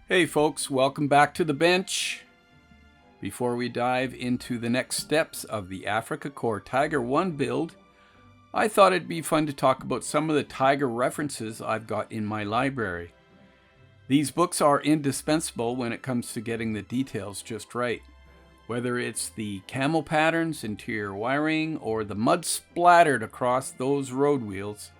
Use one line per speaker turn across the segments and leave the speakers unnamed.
Hey folks, welcome back to the bench. Before we dive into the next steps of the Africa Corps Tiger 1 build, I thought it'd be fun to talk about some of the Tiger references I've got in my library. These books are indispensable when it comes to getting the details just right. Whether it's the camo patterns, interior wiring, or the mud splattered across those road wheels,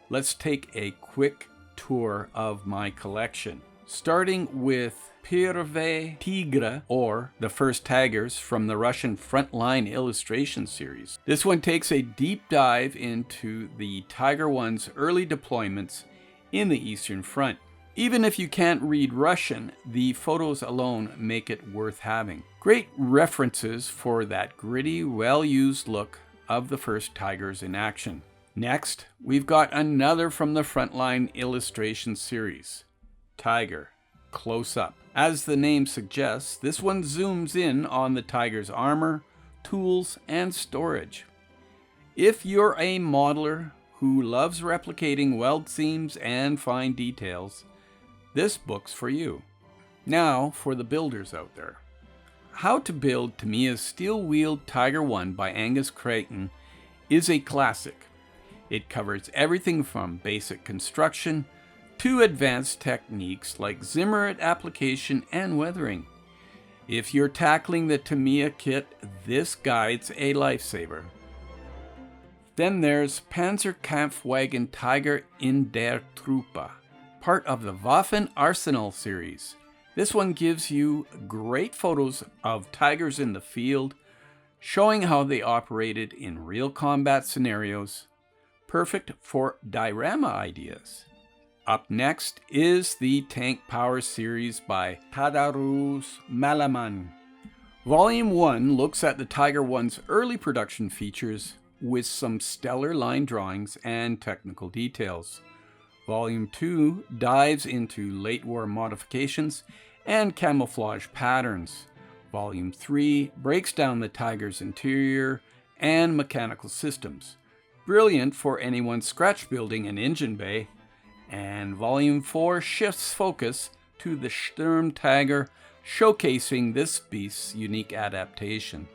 let's take a quick tour of my collection. Starting with Первый Тигр, or The First Tigers, from the Russian Frontline illustration series. This one takes a deep dive into the Tiger 1's early deployments in the Eastern Front. Even if you can't read Russian, the photos alone make it worth having. Great references for that gritty, well-used look of the first Tigers in action. Next, we've got another from the Frontline illustration series. Tiger, close up. As the name suggests, this one zooms in on the Tiger's armor, tools, and storage. If you're a modeler who loves replicating weld seams and fine details, this book's for you. Now for the builders out there. How to Build Tamiya's Steel-Wheeled Tiger 1 by Angus Crichton is a classic. It covers everything from basic construction to advanced techniques like Zimmerit application and weathering. If you're tackling the Tamiya kit, this guide's a lifesaver. Then there's Panzerkampfwagen Tiger in der Truppe, part of the Waffen Arsenal series. This one gives you great photos of Tigers in the field, showing how they operated in real combat scenarios, perfect for diorama ideas. Up next is the Tank Power series by Tadeusz Malaman. Volume 1 looks at the Tiger 1's early production features with some stellar line drawings and technical details. Volume 2 dives into late war modifications and camouflage patterns. Volume 3 breaks down the Tiger's interior and mechanical systems. Brilliant for anyone scratch building an engine bay. And Volume 4 shifts focus to the Sturm Tiger, showcasing this beast's unique adaptation.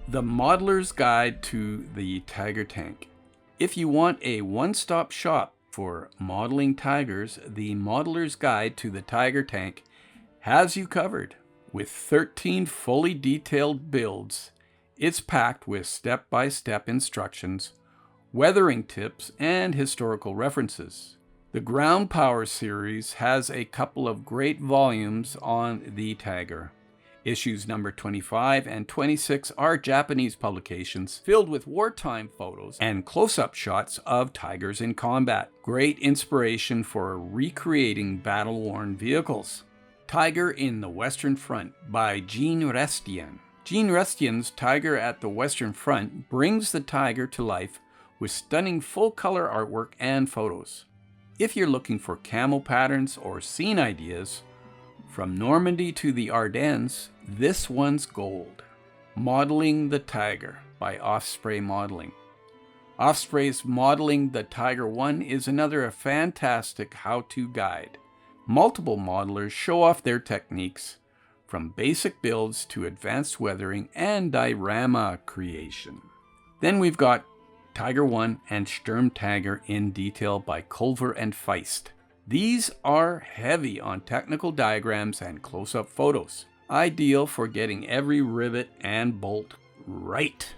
The Modeler's Guide to the Tiger Tank. If you want a one-stop shop for modeling Tigers, the Modeler's Guide to the Tiger Tank has you covered. With 13 fully detailed builds, it's packed with step-by-step instructions, weathering tips, and historical references. The Ground Power series has a couple of great volumes on the Tiger. Issues number 25 and 26 are Japanese publications filled with wartime photos and close-up shots of Tigers in combat. Great inspiration for recreating battle-worn vehicles. Tiger in the Western Front by Gene Restian. Gene Restian's Tiger at the Western Front brings the Tiger to life with stunning full-color artwork and photos. If you're looking for camo patterns or scene ideas, from Normandy to the Ardennes, this one's gold. Modeling the Tiger by Offspray Modeling. Offspray's Modeling the Tiger 1 is another fantastic how-to guide. Multiple modelers show off their techniques, from basic builds to advanced weathering and diorama creation. Then we've got Tiger 1 and Sturm Tiger in detail by Culver and Feist. These are heavy on technical diagrams and close-up photos, ideal for getting every rivet and bolt right.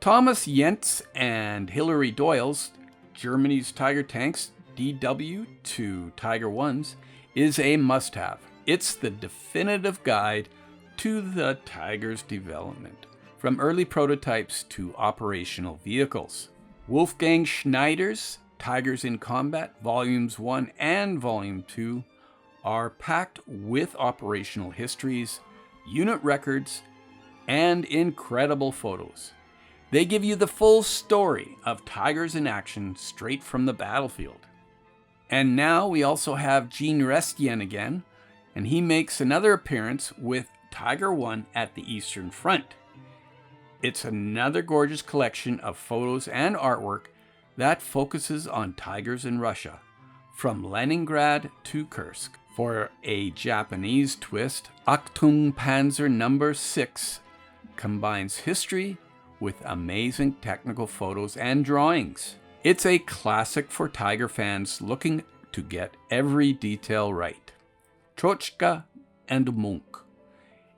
Thomas Jentz and Hilary Doyle's Germany's Tiger Tanks DW to Tiger 1s is a must-have. It's the definitive guide to the Tiger's development, from early prototypes to operational vehicles. Wolfgang Schneider's Tigers in Combat, Volumes 1 and Volume 2 are packed with operational histories, unit records, and incredible photos. They give you the full story of Tigers in action straight from the battlefield. And now we also have Jean Restien again, and he makes another appearance with Tiger One at the Eastern Front. It's another gorgeous collection of photos and artwork that focuses on tigers in Russia, from Leningrad to Kursk. For a Japanese twist, Achtung Panzer No. 6 combines history with amazing technical photos and drawings. It's a classic for tiger fans looking to get every detail right. Trochka and Munk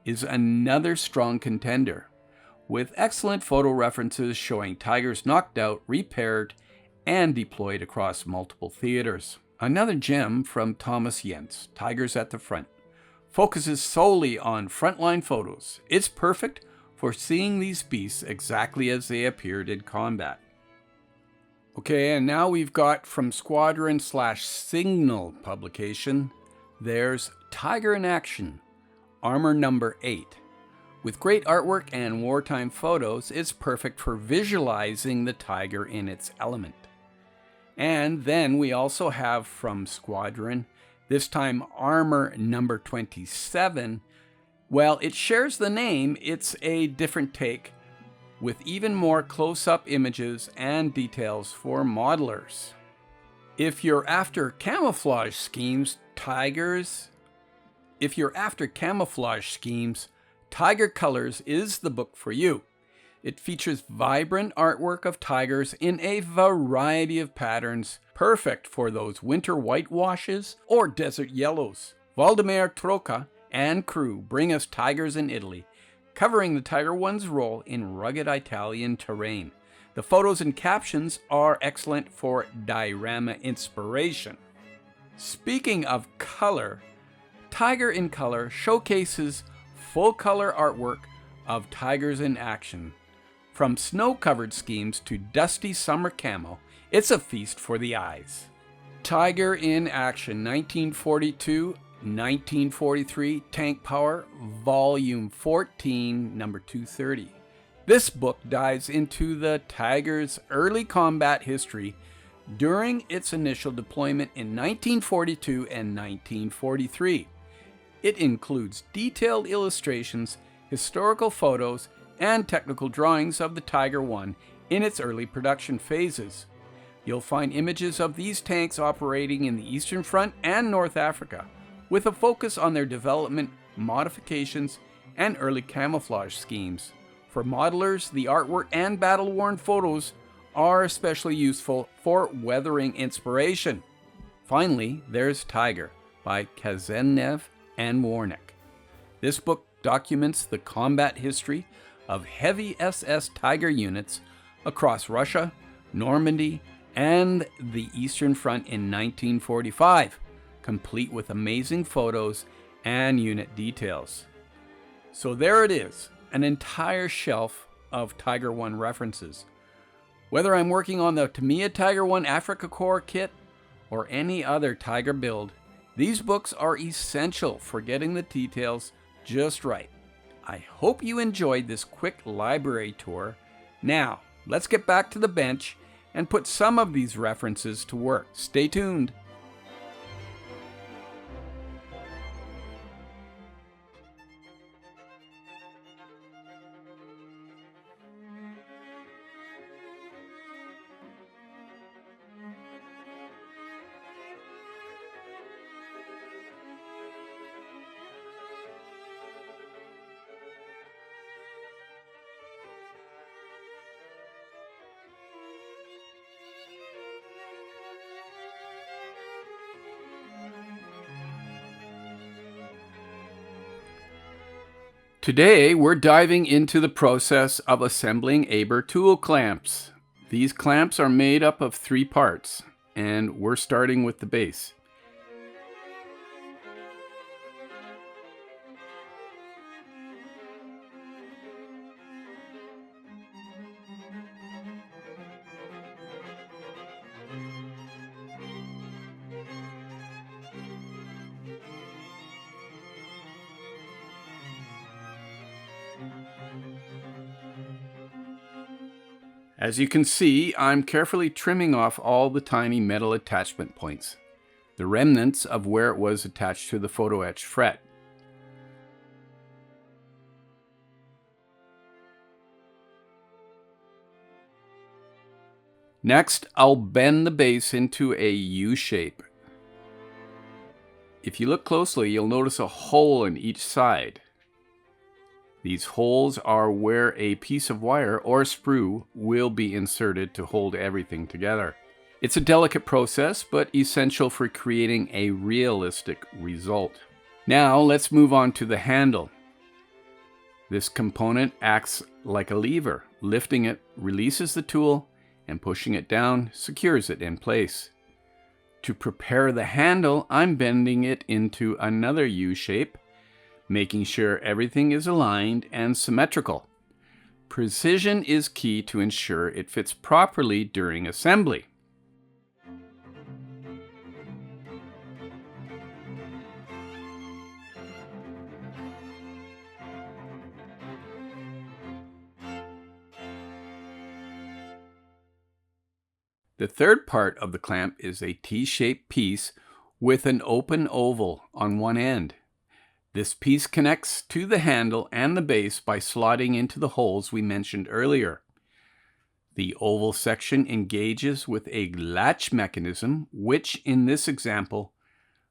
is another strong contender, with excellent photo references showing tigers knocked out, repaired, and deployed across multiple theaters. Another gem from Thomas Jens, Tigers at the Front, focuses solely on frontline photos. It's perfect for seeing these beasts exactly as they appeared in combat. Okay, and now we've got from Squadron/Signal publication, there's Tiger in Action, Armor No. 8. With great artwork and wartime photos, it's perfect for visualizing the tiger in its element. And then we also have from Squadron, this time Armor No. 27. Well, it shares the name, it's a different take, with even more close-up images and details for modelers. If you're after camouflage schemes, Tiger Colors is the book for you. It features vibrant artwork of tigers in a variety of patterns, perfect for those winter whitewashes or desert yellows. Waldemar Troca and crew bring us tigers in Italy, covering the Tiger One's role in rugged Italian terrain. The photos and captions are excellent for diorama inspiration. Speaking of color, Tiger in Color showcases full-color artwork of tigers in action. From snow-covered schemes to dusty summer camo, it's a feast for the eyes. Tiger in Action, 1942-1943, Tank Power, Volume 14, number 230. This book dives into the Tiger's early combat history during its initial deployment in 1942 and 1943. It includes detailed illustrations, historical photos, and technical drawings of the Tiger One in its early production phases. You'll find images of these tanks operating in the Eastern Front and North Africa, with a focus on their development, modifications, and early camouflage schemes. For modelers, the artwork and battle-worn photos are especially useful for weathering inspiration. Finally, there's Tiger by Kazenev and Warnick. This book documents the combat history of heavy SS Tiger units across Russia, Normandy, and the Eastern Front in 1945, complete with amazing photos and unit details. So there it is, an entire shelf of Tiger One references. Whether I'm working on the Tamiya Tiger One Africa Corps kit or any other Tiger build, these books are essential for getting the details just right. I hope you enjoyed this quick library tour. Now, let's get back to the bench and put some of these references to work. Stay tuned. Today, we're diving into the process of assembling Aber tool clamps. These clamps are made up of 3 parts, and we're starting with the base. As you can see, I'm carefully trimming off all the tiny metal attachment points. the remnants of where it was attached to the Photoetch fret. Next, I'll bend the base into a U shape. If you look closely, you'll notice a hole in each side. These holes are where a piece of wire or sprue will be inserted to hold everything together. It's a delicate process, but essential for creating a realistic result. Now, let's move on to the handle. This component acts like a lever. Lifting it releases the tool, and pushing it down secures it in place. To prepare the handle, I'm bending it into another U shape, making sure everything is aligned and symmetrical. Precision is key to ensure it fits properly during assembly. The third part of the clamp is a T-shaped piece with an open oval on one end. This piece connects to the handle and the base by slotting into the holes we mentioned earlier. The oval section engages with a latch mechanism, which in this example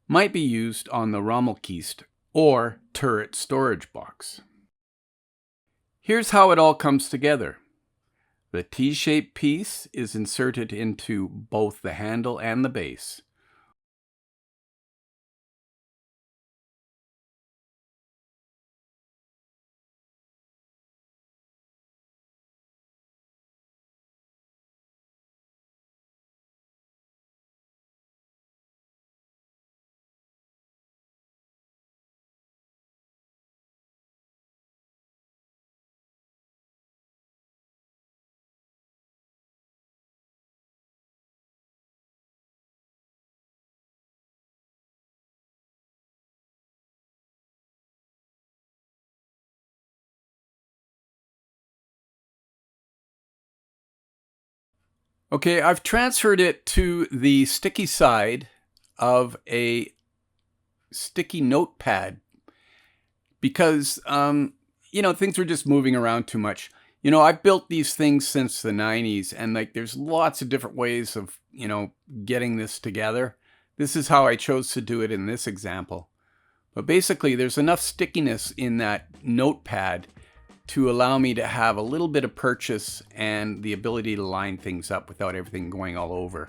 might be used on the Rommelkiste or turret storage box. Here's how it all comes together. The T-shaped piece is inserted into both the handle and the base. Okay, I've transferred it to the sticky side of a sticky notepad because, things were just moving around too much. I've built these things since the 90s, and there's lots of different ways of, getting this together. This is how I chose to do it in this example. But basically, there's enough stickiness in that notepad to allow me to have a little bit of purchase and the ability to line things up without everything going all over.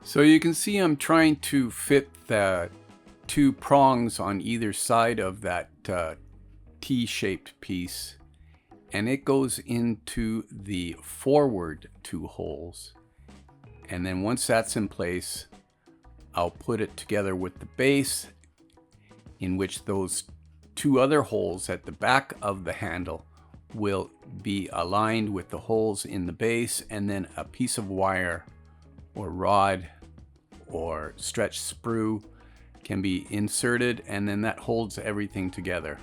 So you can see I'm trying to fit the two prongs on either side of that T-shaped piece, and it goes into the forward two holes. And then once that's in place, I'll put it together with the base, in which those two other holes at the back of the handle will be aligned with the holes in the base, and then a piece of wire or rod or stretch sprue can be inserted, and then that holds everything together.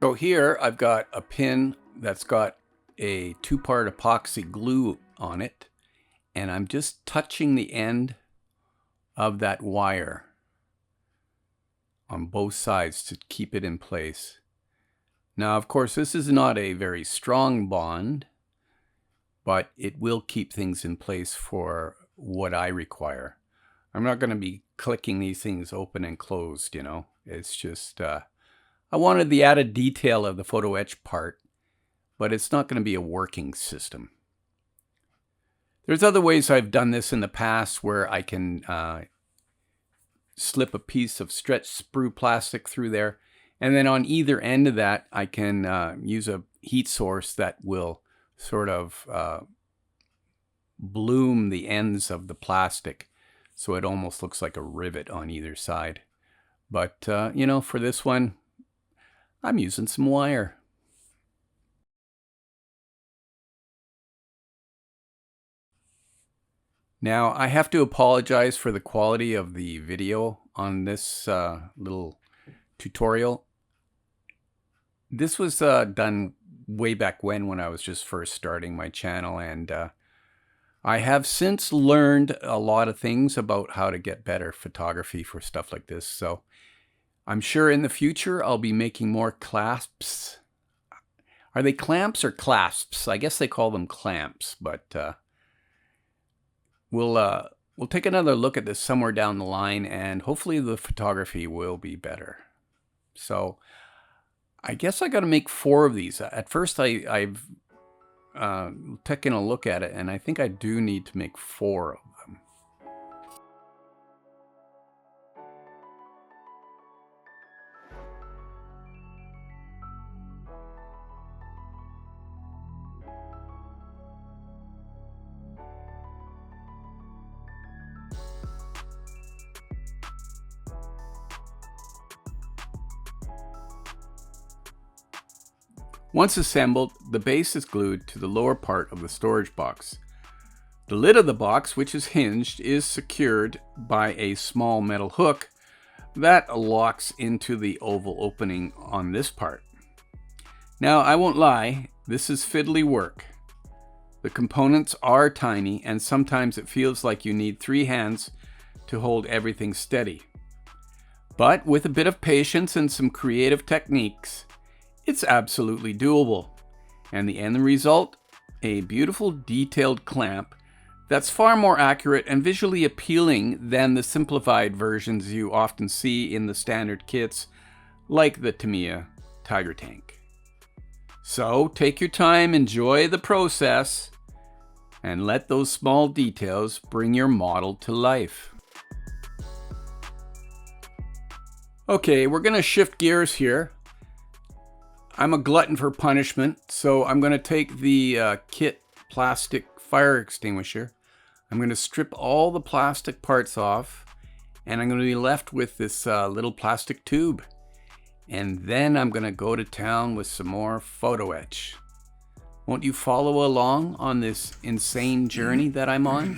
So here I've got a pin that's got a 2-part epoxy glue on it, and I'm just touching the end of that wire on both sides to keep it in place. Now, of course, this is not a very strong bond, but it will keep things in place for what I require. I'm not going to be clicking these things open and closed, you know. It's just, I wanted the added detail of the Photoetch part, but it's not going to be a working system. There's other ways I've done this in the past where I can slip a piece of stretch sprue plastic through there, and then on either end of that I can use a heat source that will sort of bloom the ends of the plastic so it almost looks like a rivet on either side. But you know, for this one I'm using some wire. Now, I have to apologize for the quality of the video on this little tutorial. This was done way back when I was just first starting my channel, and I have since learned a lot of things about how to get better photography for stuff like this. So I'm sure in the future I'll be making more clasps. Are they clamps or clasps? I guess they call them clamps, but we'll take another look at this somewhere down the line, and hopefully the photography will be better. So I guess I got to make 4 of these. At first I've taken a look at it, and I think I do need to make 4 of them. Once assembled, the base is glued to the lower part of the storage box. The lid of the box, which is hinged, is secured by a small metal hook that locks into the oval opening on this part. Now, I won't lie, this is fiddly work. The components are tiny, and sometimes it feels like you need 3 hands to hold everything steady. But with a bit of patience and some creative techniques, it's absolutely doable. And the end result? A beautiful detailed clamp that's far more accurate and visually appealing than the simplified versions you often see in the standard kits, like the Tamiya Tiger Tank. So take your time, enjoy the process, and let those small details bring your model to life. Okay, we're going to shift gears here. I'm a glutton for punishment, so I'm going to take the kit plastic fire extinguisher. I'm going to strip all the plastic parts off, and I'm going to be left with this little plastic tube. And then I'm going to go to town with some more Photoetch. Won't you follow along on this insane journey that I'm on?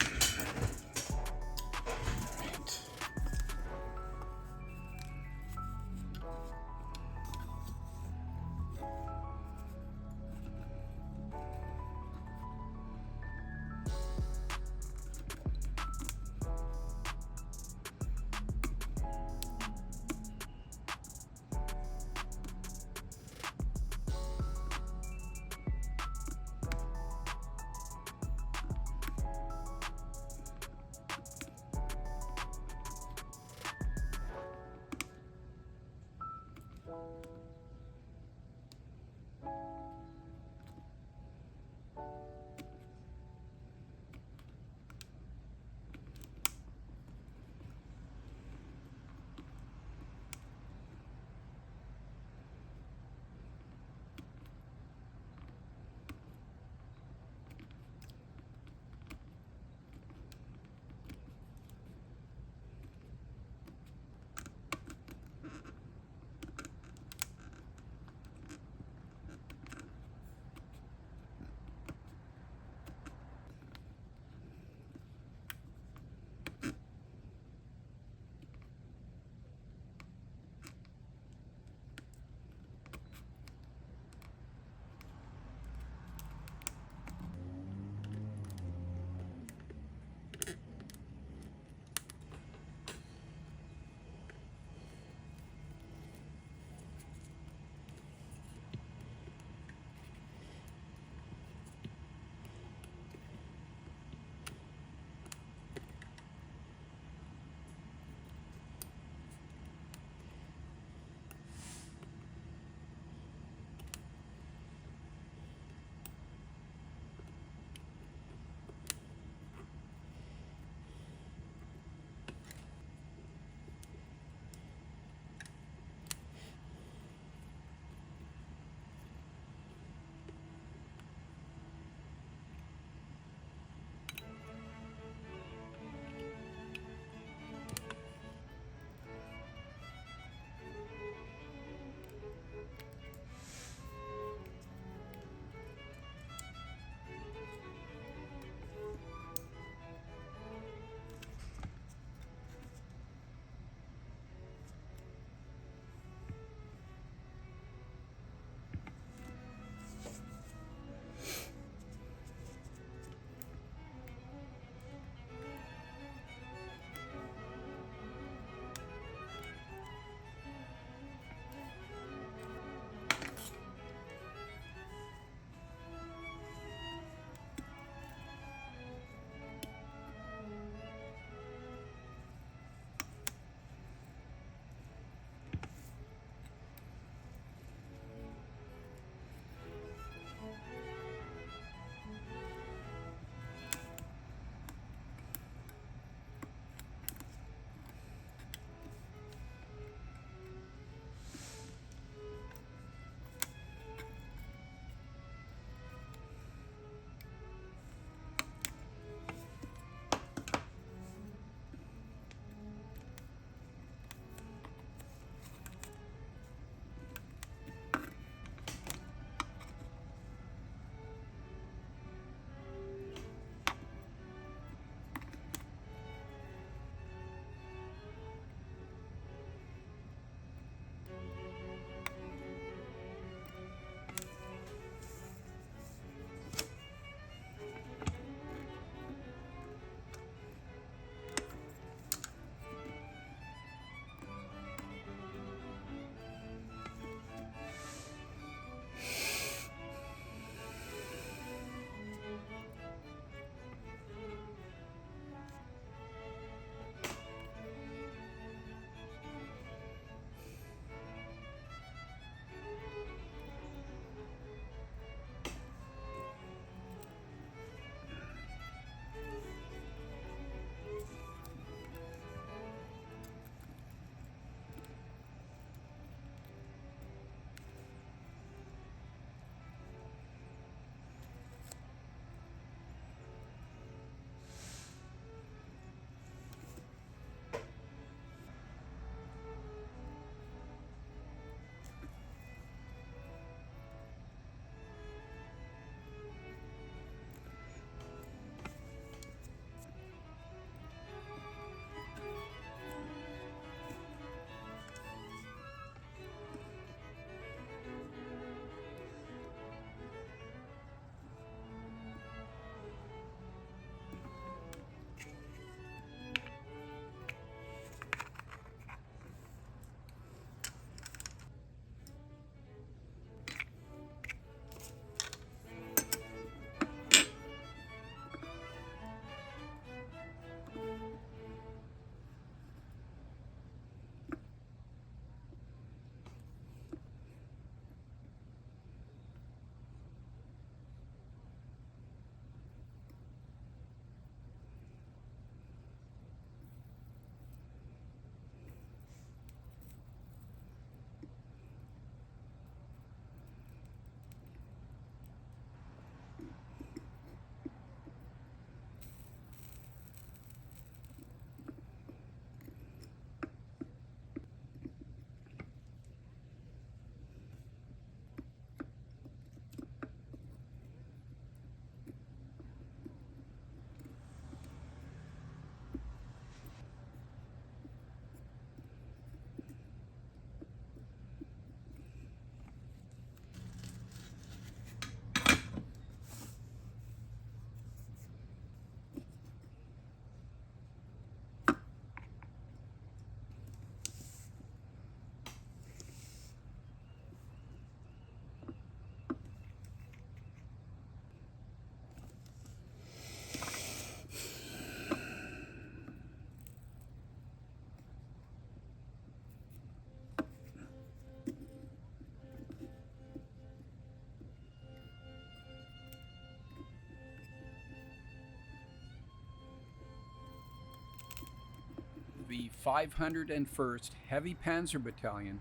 the 501st Heavy Panzer Battalion,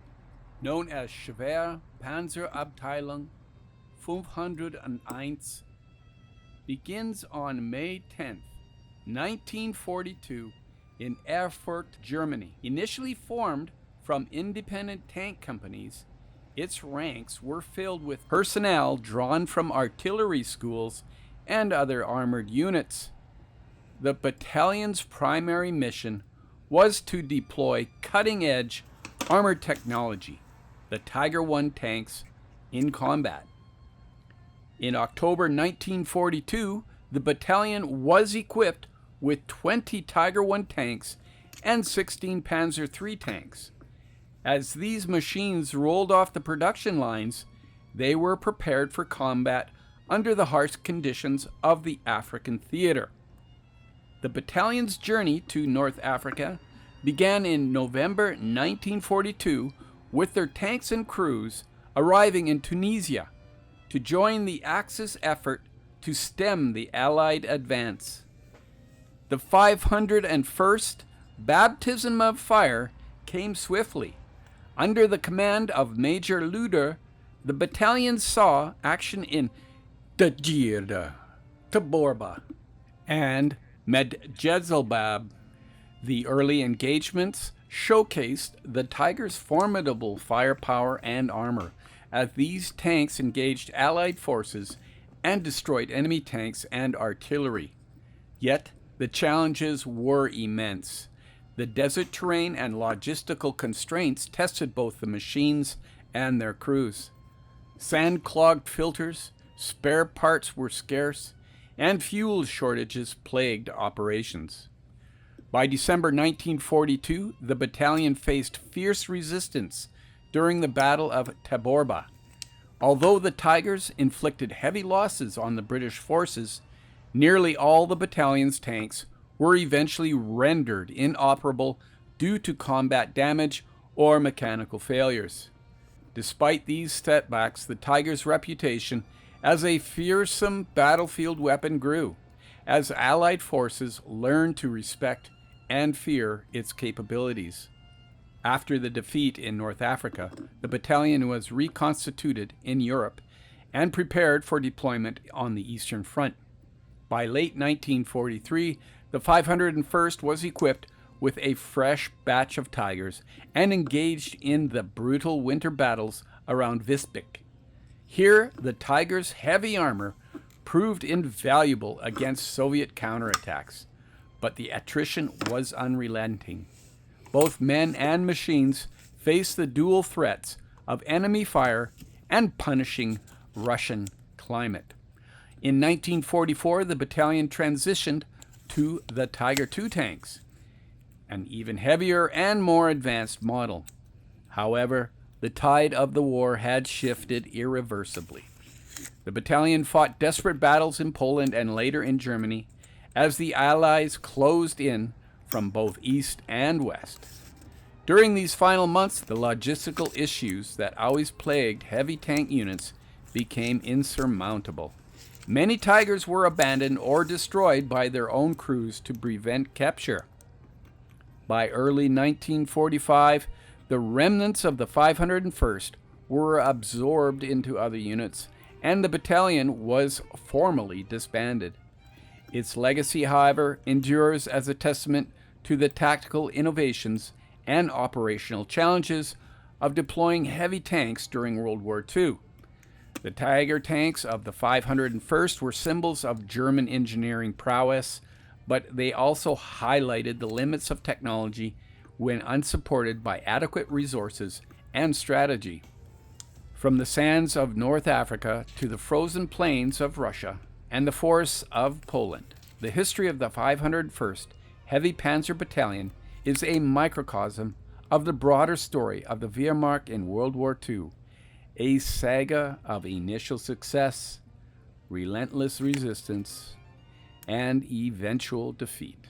known as Schwere Panzerabteilung 501, begins on May 10, 1942 in Erfurt, Germany. Initially formed from independent tank companies, its ranks were filled with personnel drawn from artillery schools and other armored units. The battalion's primary mission was to deploy cutting-edge armored technology, the Tiger I tanks, in combat. In October 1942, the battalion was equipped with 20 Tiger I tanks and 16 Panzer III tanks. As these machines rolled off the production lines, they were prepared for combat under the harsh conditions of the African theater. The battalion's journey to North Africa began in November 1942 with their tanks and crews arriving in Tunisia to join the Axis effort to stem the Allied advance. The 501st Baptism of Fire came swiftly. Under the command of Major Luder, the battalion saw action in Djirda, Taborba, and Medjezelbab. The early engagements showcased the Tiger's formidable firepower and armor, as these tanks engaged Allied forces and destroyed enemy tanks and artillery. Yet, the challenges were immense. The desert terrain and logistical constraints tested both the machines and their crews. Sand-clogged filters, spare parts were scarce, and fuel shortages plagued operations. By December 1942, the battalion faced fierce resistance during the Battle of Taborba. Although the Tigers inflicted heavy losses on the British forces, nearly all the battalion's tanks were eventually rendered inoperable due to combat damage or mechanical failures. Despite these setbacks, the Tiger's reputation as a fearsome battlefield weapon grew, as Allied forces learned to respect and fear its capabilities. After the defeat in North Africa, the battalion was reconstituted in Europe and prepared for deployment on the Eastern Front. By late 1943, the 501st was equipped with a fresh batch of Tigers and engaged in the brutal winter battles around Visbik. Here, the Tiger's heavy armor proved invaluable against Soviet counterattacks, but the attrition was unrelenting. Both men and machines faced the dual threats of enemy fire and punishing Russian climate. In 1944, the battalion transitioned to the Tiger II tanks, an even heavier and more advanced model. However, the tide of the war had shifted irreversibly. The battalion fought desperate battles in Poland and later in Germany as the Allies closed in from both east and west. During these final months, the logistical issues that always plagued heavy tank units became insurmountable. Many Tigers were abandoned or destroyed by their own crews to prevent capture. By early 1945, the remnants of the 501st were absorbed into other units, and the battalion was formally disbanded. Its legacy, however, endures as a testament to the tactical innovations and operational challenges of deploying heavy tanks during World War II. The Tiger tanks of the 501st were symbols of German engineering prowess, but they also highlighted the limits of technology when unsupported by adequate resources and strategy. From the sands of North Africa to the frozen plains of Russia and the forests of Poland, the history of the 501st Heavy Panzer Battalion is a microcosm of the broader story of the Wehrmacht in World War II, a saga of initial success, relentless resistance, and eventual defeat.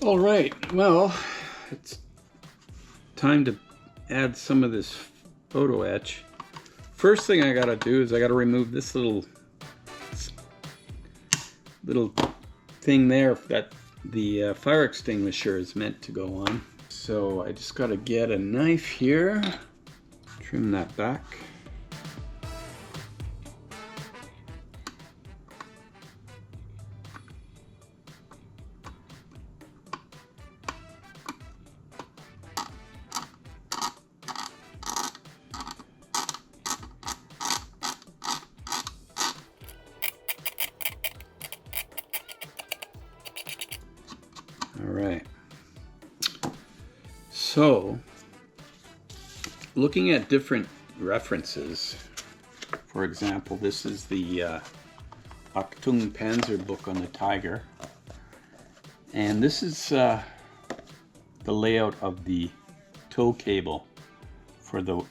All right, well, it's time to add some of this Photoetch. First thing I gotta do is I gotta remove this little thing there that the fire extinguisher is meant to go on. So I just gotta get a knife here, trim that back. All right. So, looking at different references, for example, this is the Achtung Panzer book on the Tiger, and this is the layout of the tow cable for the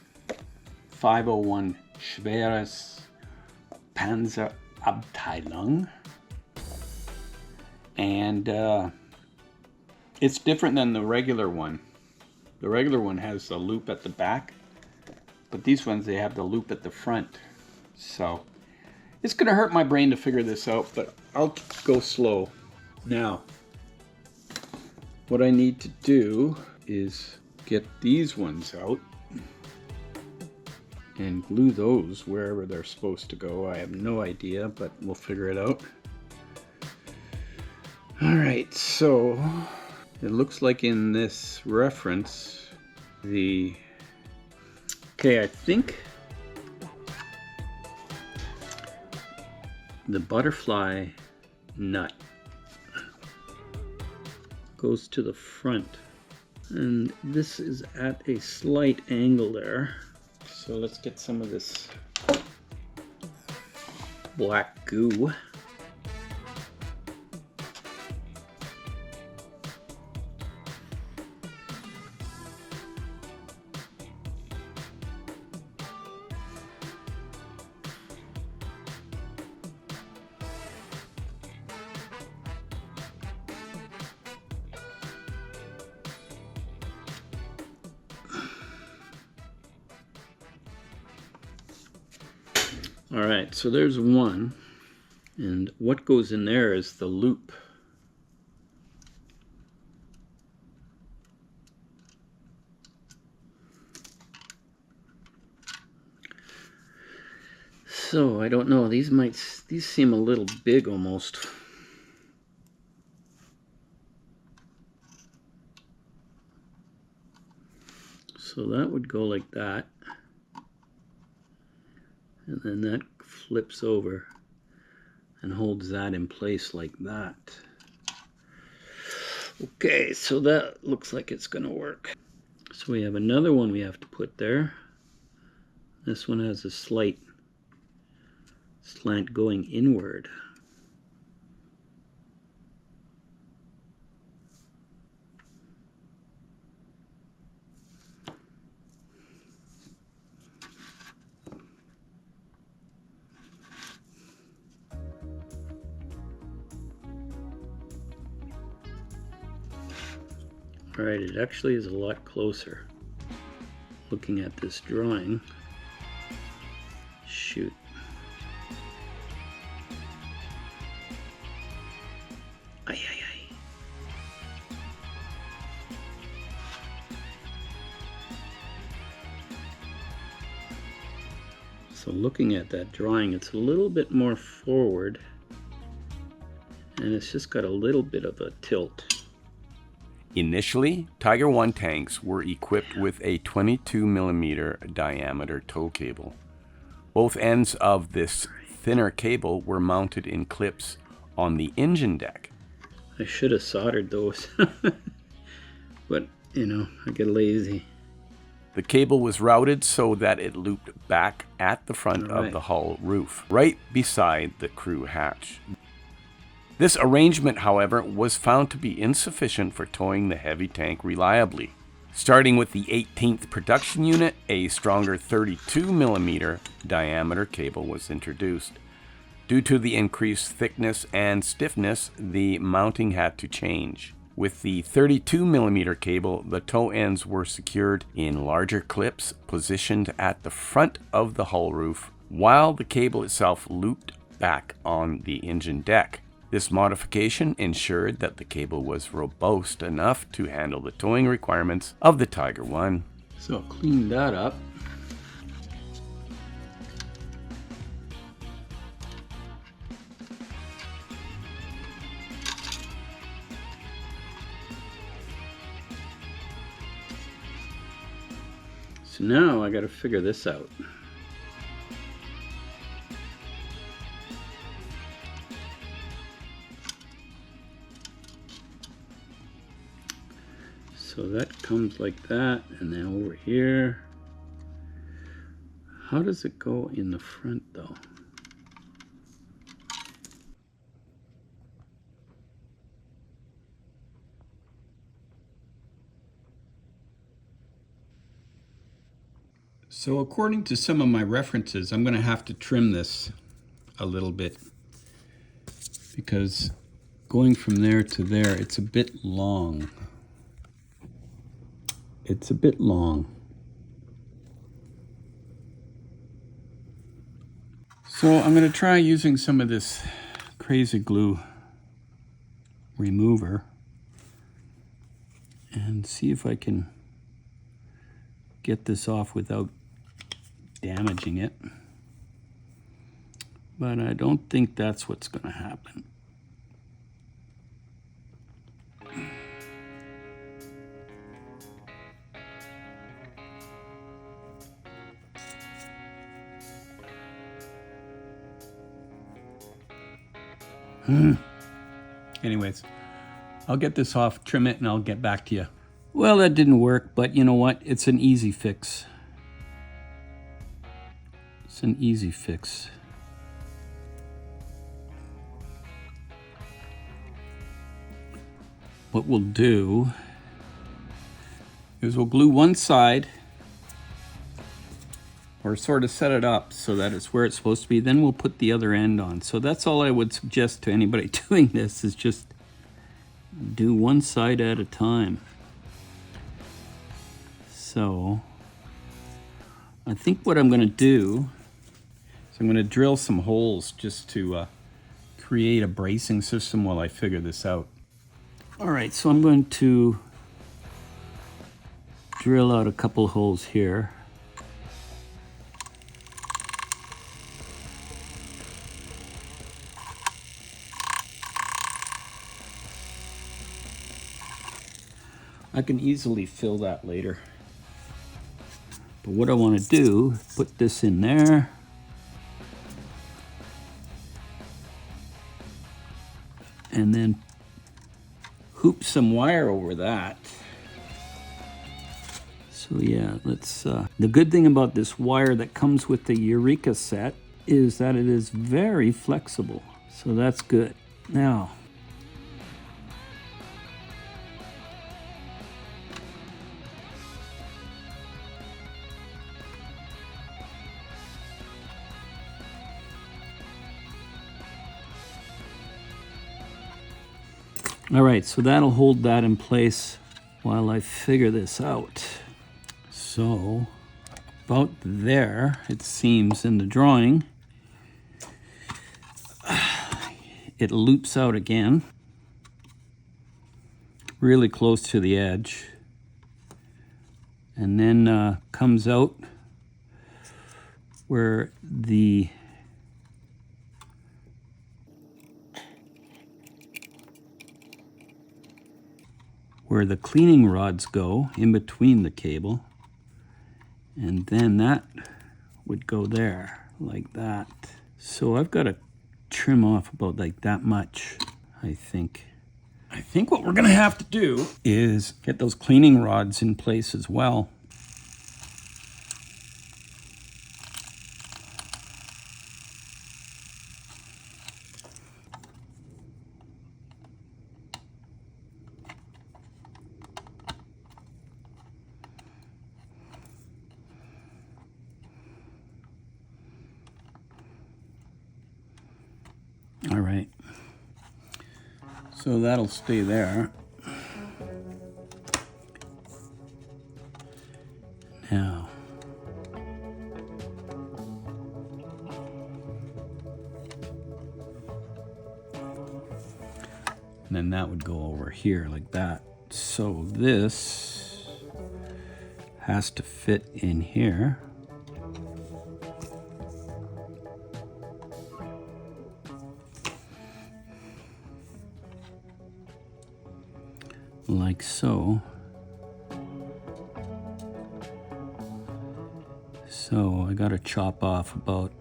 501 Schweres Panzerabteilung, and it's different than the regular one. The regular one has a loop at the back, but these ones, they have the loop at the front. So it's gonna hurt my brain to figure this out, but I'll go slow. Now, what I need to do is get these ones out and glue those wherever they're supposed to go. I have no idea, but we'll figure it out. All right, so it looks like in this reference, I think the butterfly nut goes to the front, and this is at a slight angle there. So let's get some of this black goo. All right, so there's one, and what goes in there is the loop. So I don't know, these seem a little big almost. So that would go like that. And then that flips over and holds that in place like that. Okay, so that looks like it's gonna work. So we have another one we have to put there. This one has a slight slant going inward. Alright, it actually is a lot closer looking at this drawing. Shoot. Ay, ay, ay. So looking at that drawing, it's a little bit more forward, and it's just got a little bit of a tilt.
Initially, Tiger 1 tanks were equipped with a 22mm diameter tow cable. Both ends of this thinner cable were mounted in clips on the engine deck.
I should have soldered those, but you know, I get lazy.
The cable was routed so that it looped back at the front of the hull roof, right beside the crew hatch. This arrangement, however, was found to be insufficient for towing the heavy tank reliably. Starting with the 18th production unit, a stronger 32mm diameter cable was introduced. Due to the increased thickness and stiffness, the mounting had to change. With the 32mm cable, the toe ends were secured in larger clips positioned at the front of the hull roof, while the cable itself looped back on the engine deck. This modification ensured that the cable was robust enough to handle the towing requirements of the Tiger I.
So I'll clean that up. So now I got to figure this out. So that comes like that, and then over here. How does it go in the front though? So according to some of my references, I'm going to have to trim this a little bit because going from there to there, it's a bit long. It's a bit long. So I'm going to try using some of this crazy glue remover and see if I can get this off without damaging it. But I don't think that's what's going to happen. Anyways, I'll get this off, trim it, and I'll get back to you. Well, that didn't work, but you know what? It's an easy fix. It's an easy fix. What we'll do is we'll glue one side, or sort of set it up so that it's where it's supposed to be. Then we'll put the other end on. So that's all I would suggest to anybody doing this, is just do one side at a time. So I think what I'm going to do is I'm going to drill some holes just to create a bracing system while I figure this out. All right, so I'm going to drill out a couple holes here. I can easily fill that later. But what I want to do, put this in there. And then hoop some wire over that. So yeah, let's, the good thing about this wire that comes with the Eureka set is that it is very flexible. So that's good. Now, all right, so that'll hold that in place while I figure this out. So about there, it seems in the drawing, it loops out again, really close to the edge, and then comes out where the cleaning rods go, in between the cable, and then that would go there like that. So I've got to trim off about like that much, I think. I think what we're gonna have to do is get those cleaning rods in place as well. All right, so that'll stay there. Now, and then that would go over here like that. So this has to fit in here. Like so. So I gotta chop off about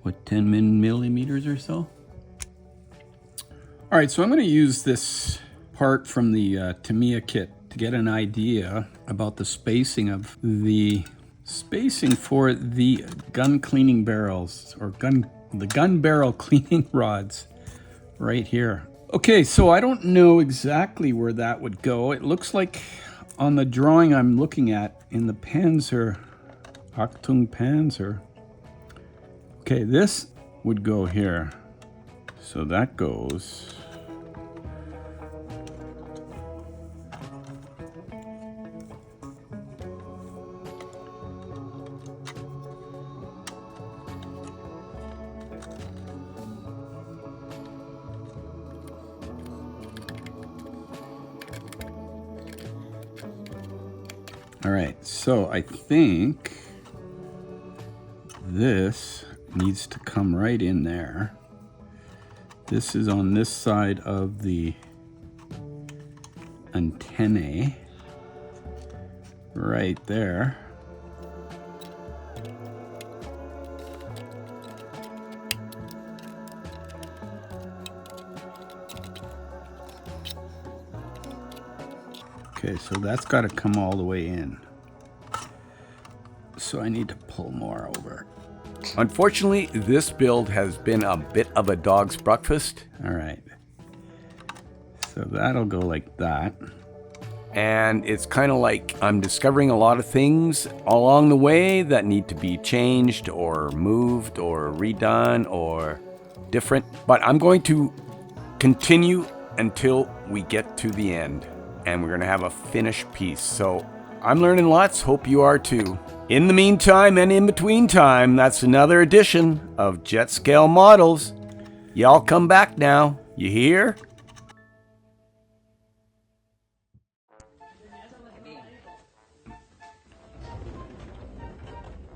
what, 10 millimeters or so. All right, so I'm going to use this part from the Tamiya kit to get an idea about the spacing for the gun cleaning barrels, or the gun barrel cleaning rods right here. Okay, so I don't know exactly where that would go. It looks like on the drawing I'm looking at in the Panzer, Achtung Panzer. Okay, this would go here. So that goes. All right, so I think this needs to come right in there. This is on this side of the antennae, right there. Okay, so that's got to come all the way in. So I need to pull more over.
Unfortunately, this build has been a bit of a dog's breakfast.
All right. So that'll go like that.
And it's kind of like I'm discovering a lot of things along the way that need to be changed or moved or redone or different. But I'm going to continue until we get to the end. And we're going to have a finished piece. So I'm learning lots. Hope you are too. In the meantime and in between time, that's another edition of Jet Scale Models. Y'all come back now. You hear?